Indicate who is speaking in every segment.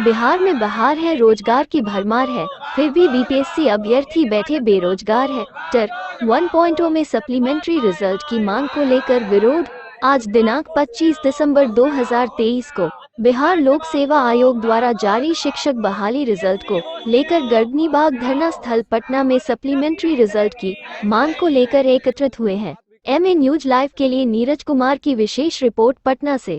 Speaker 1: बिहार में बहार है, रोजगार की भरमार है, फिर भी बीपीएससी अभ्यर्थी बैठे बेरोजगार है। टर 1.0 में सप्लीमेंट्री रिजल्ट की मांग को लेकर विरोध। आज दिनांक 25 दिसंबर 2023 को बिहार लोक सेवा आयोग द्वारा जारी शिक्षक बहाली रिजल्ट को लेकर गर्दनीबाग धरना स्थल पटना में सप्लीमेंट्री रिजल्ट की मांग को लेकर एकत्रित हुए हैं। एमए न्यूज लाइव के लिए नीरज कुमार की विशेष रिपोर्ट पटना से।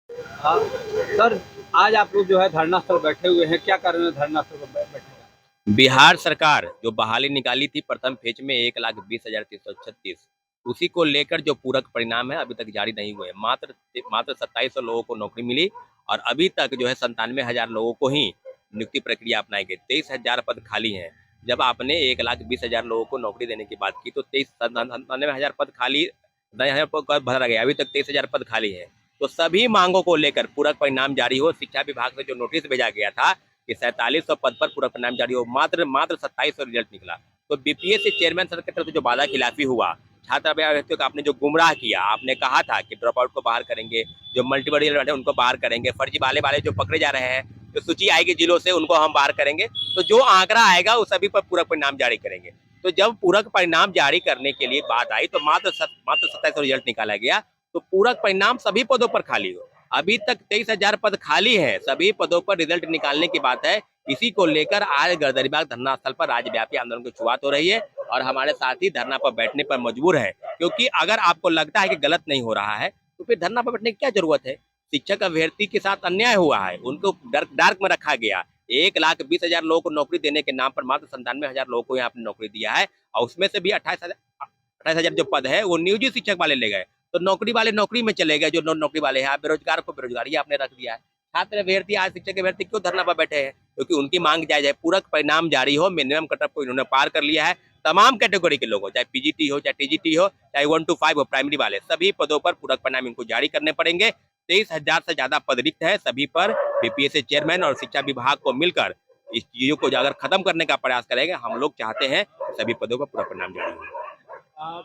Speaker 2: सर, आज आप लोग जो है धरना स्थल बैठे हुए हैं, क्या कारण है धरना स्थल पर बैठे हैं?
Speaker 3: बिहार सरकार जो बहाली निकाली थी प्रथम फेज में 1,20,336, उसी को लेकर जो पूरक परिणाम है अभी तक जारी नहीं हुए। मात्र 2700 लोगों को नौकरी मिली और अभी तक जो है 97,000 लोगों को ही नियुक्ति प्रक्रिया अपनाई गई। 23,000 पद खाली हैं। जब आपने 1,20,000 लोगों को नौकरी देने की बात की तो 97,000 पद खाली 10,000 पद भरा गया। अभी तक 23,000 पद खाली है। तो सभी मांगों को लेकर पूरक परिणाम जारी हो। शिक्षा विभाग से जो नोटिस भेजा गया था कि 4700 पद पर पूरक परिणाम जारी हो, मात्र 2700 रिजल्ट निकला। तो बीपीएससी चेयरमैन सर की तरफ से जो वादा खिलाफी हुआ, छात्र अभ्यर्थियों को आपने जो गुमराह किया, आपने कहा था कि ड्रॉप आउट को बाहर करेंगे, जो मल्टीपल रिजल्ट है उनको बाहर करेंगे, फर्जी वाले जो पकड़े जा रहे हैं, जो सूची आएगी जिलों से उनको हम बाहर करेंगे। तो जो आंकड़ा आएगा उस सभी पर पूरक परिणाम जारी करेंगे। तो जब पूरक परिणाम जारी करने के लिए बात आई तो मात्र 2700 रिजल्ट निकाला गया। तो पूरक परिणाम सभी पदों पर खाली हो। अभी तक 23,000 पद खाली हैं। सभी पदों पर रिजल्ट निकालने की बात है। इसी को लेकर आज गर्दनीबाग धरना स्थल पर राज्यव्यापी आंदोलन की शुरुआत हो रही है और हमारे साथी धरना पर बैठने पर मजबूर है, क्योंकि अगर आपको लगता है कि गलत नहीं हो रहा है तो फिर धरना पर बैठने की क्या जरूरत है। शिक्षक अभ्यर्थी के साथ अन्याय हुआ है, उनको डार्क में रखा गया। 1,20,000 लोगों को नौकरी देने के नाम पर मात्र 97,000 लोगों को यहाँ पर नौकरी दिया है और उसमें से भी 28,000 जो पद है वो नियोजित शिक्षक वाले ले गए। तो नौकरी वाले नौकरी में चले गए, जो नौकरी वाले हैं। बेरोजगार को बेरोजगारी आपने रख दिया है। छात्र अभ्यर्थी आज शिक्षक अभ्यर्थी क्यों धरना पर बैठे हैं? क्योंकि उनकी मांग जायज है। पूरक परिणाम जारी हो, मिनिमम कटअप को इन्होंने पार कर लिया है। तमाम कैटेगरी के लोगों, चाहे पीजीटी हो, चाहे टीजीटी हो, चाहे 1 to 5 हो, प्राइमरी वाले सभी पदों पर पूरक परिणाम इनको जारी करने पड़ेंगे। 23,000 से ज्यादा पद रिक्त है। सभी पर बीपीएससी चेयरमैन और शिक्षा विभाग को मिलकर इस चीजों को अगर खत्म करने का प्रयास करेंगे। हम लोग चाहते हैं सभी पदों पर पूरक परिणाम जारी हो।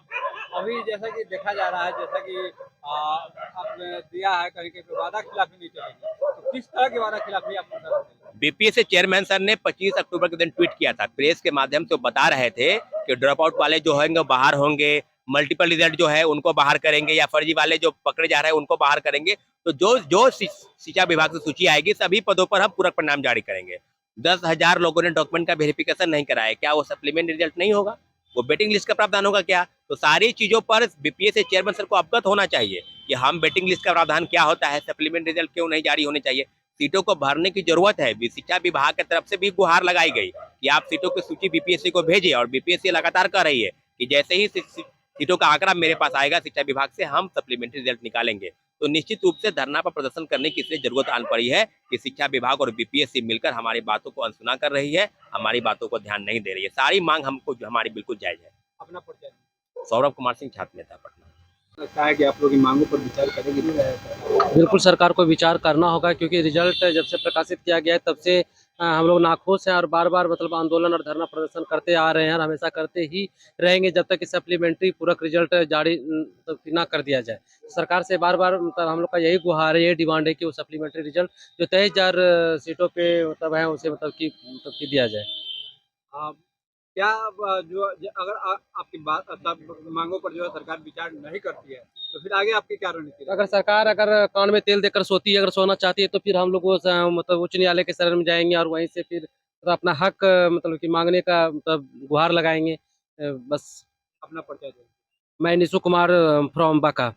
Speaker 2: अभी जैसा कि देखा जा रहा है, जैसा कि आपने दिया है कहीं पे वादा खिलाफी नहीं चलेगी, तो किस तरह की वादा खिलाफी आप बता सकते हैं?
Speaker 3: बीपीएससी चेयरमैन सर ने 25 अक्टूबर के दिन ट्वीट किया था। प्रेस के माध्यम से वो बता रहे थे कि ड्रॉप आउट वाले जो होंगे बाहर होंगे, मल्टीपल रिजल्ट जो है उनको बाहर करेंगे, या फर्जी वाले जो पकड़े जा रहे हैं उनको बाहर करेंगे। तो जो जो शिक्षा विभाग से सूची आएगी सभी पदों पर हम पूरक परिणाम जारी करेंगे। 10,000 लोगों ने डॉक्यूमेंट का वेरिफिकेशन नहीं कराया, क्या वो सप्लीमेंट रिजल्ट नहीं होगा? वो वेटिंग लिस्ट का प्रावधान होगा क्या? तो सारी चीजों पर बीपीएससी चेयरमैन सर को अवगत होना चाहिए कि हम वेटिंग लिस्ट का प्रावधान क्या होता है, सप्लीमेंट रिजल्ट क्यों नहीं जारी होने चाहिए। सीटों को भरने की जरूरत है। शिक्षा विभाग की तरफ से भी गुहार लगाई गई कि आप सीटों की सूची बीपीएससी को भेजिए और बीपीएससी लगातार कह रही है कि जैसे ही सीटों का आंकड़ा मेरे पास आएगा शिक्षा विभाग से हम सप्लीमेंट्री रिजल्ट निकालेंगे। तो निश्चित रूप से धरना पर प्रदर्शन करने की इसलिए जरूरत आन पड़ी है कि शिक्षा विभाग और बीपीएससी मिलकर हमारी बातों को अनसुना कर रही है, हमारी बातों को ध्यान नहीं दे रही है। सारी मांग हमको हमारी बिल्कुल जायज है।
Speaker 2: अपना परिचय।
Speaker 3: सौरभ कुमार सिंह, छात्र नेता, पटना।
Speaker 2: लगता है कि आप लोग की मांगों पर विचार करेंगे?
Speaker 4: बिल्कुल सरकार को विचार करना होगा, क्योंकि रिजल्ट जब से प्रकाशित किया गया है तब से हम लोग नाखुश हैं और बार बार मतलब आंदोलन और धरना प्रदर्शन करते आ रहे हैं और हमेशा करते ही रहेंगे जब तक कि सप्लीमेंट्री पूरक रिजल्ट जारी ना कर दिया जाए। सरकार से बार बार मतलब हम लोग का यही गुहार है, यही डिमांड है कि वो सप्लीमेंट्री रिजल्ट जो 23,000 सीटों पे मतलब है उसे मतलब कि दिया जाए।
Speaker 2: क्या अगर आपकी बात मांगों पर जो है सरकार विचार नहीं करती है तो फिर आगे आपकी क्या रणनीति?
Speaker 4: अगर सरकार अगर कान में तेल देकर सोती है, अगर सोना चाहती है तो फिर हम लोग वो मतलब उच्च न्यायालय के शरण में जाएंगे और वहीं से फिर मतलब अपना हक मतलब कि मांगने का मतलब गुहार लगाएंगे। बस।
Speaker 2: अपना परिचय दें।
Speaker 4: मैं निशु कुमार फ्रॉम बांका।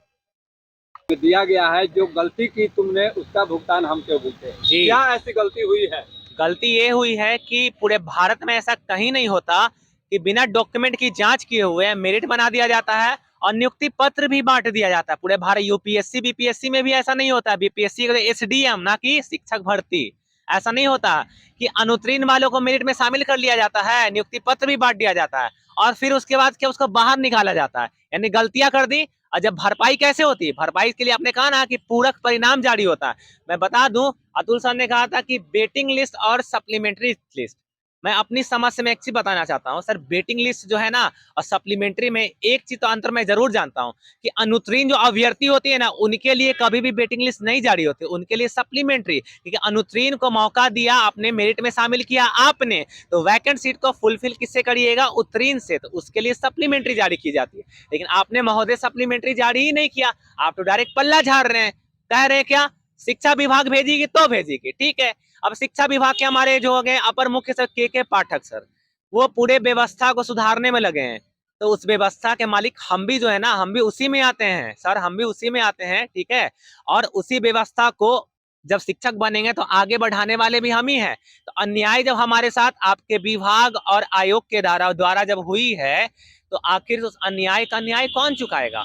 Speaker 2: दिया गया है जो गलती की तुमने उसका भुगतान हम क्यों भुगते?
Speaker 5: जी,
Speaker 2: क्या ऐसी गलती हुई है?
Speaker 5: गलती ये हुई है कि पूरे भारत में ऐसा कहीं नहीं होता कि बिना डॉक्यूमेंट की जांच किए हुए मेरिट बना दिया जाता है और नियुक्ति पत्र भी बांट दिया जाता है। पूरे भारत यूपीएससी बीपीएससी में भी ऐसा नहीं होता है। बीपीएससी का एसडीएम ना कि शिक्षक भर्ती, ऐसा नहीं होता कि अनुत्तीर्ण वालों को मेरिट में शामिल कर लिया जाता है, नियुक्ति पत्र भी बांट दिया जाता है और फिर उसके बाद क्या उसको बाहर निकाला जाता है। यानी गलतियां कर दी। और जब भरपाई कैसे होती है? भरपाई के लिए आपने कहा ना कि पूरक परिणाम जारी होता है। मैं बता दूं, अतुल सर ने कहा था कि वेटिंग लिस्ट और सप्लीमेंट्री लिस्ट, मैं अपनी समझ से मैं एक चीज बताना चाहता हूँ सर, वेटिंग लिस्ट जो है ना और सप्लीमेंट्री में एक चीज तो अंतर मैं जरूर जानता हूँ कि अनुत्तीर्ण जो अभ्यर्थी होती है ना, उनके लिए कभी भी वेटिंग लिस्ट नहीं जारी होती, उनके लिए सप्लीमेंट्री, क्योंकि अनुत्तीर्ण को मौका दिया, आपने मेरिट में शामिल किया आपने, तो वैकेंट सीट को फुलफिल किससे करिएगा, उत्तीर्ण से, तो उसके लिए सप्लीमेंट्री जारी की जाती है। लेकिन आपने महोदय सप्लीमेंट्री जारी ही नहीं किया, आप तो डायरेक्ट पल्ला झाड़ रहे हैं, कह रहे हैं क्या शिक्षा विभाग भेजेगी तो भेजेगी, ठीक है। अब शिक्षा विभाग के हमारे जो हो गए अपर मुख्य सचिव के पाठक सर, वो पूरे व्यवस्था को सुधारने में लगे हैं, तो उस व्यवस्था के मालिक हम भी जो है ना, हम भी उसी में आते हैं सर, हम भी उसी में आते हैं, ठीक है। और उसी व्यवस्था को जब शिक्षक बनेंगे तो आगे बढ़ाने वाले भी हम ही हैं। तो अन्याय जब हमारे साथ आपके विभाग और आयोग के द्वारा जब हुई है, तो आखिर उस अन्याय का न्याय कौन चुकाएगा।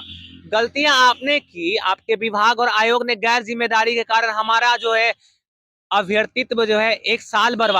Speaker 5: गलतियां आपने की, आपके विभाग और आयोग ने गैर जिम्मेदारी के कारण हमारा जो है अभ्यर्थित्व जो है 1 साल बर्बाद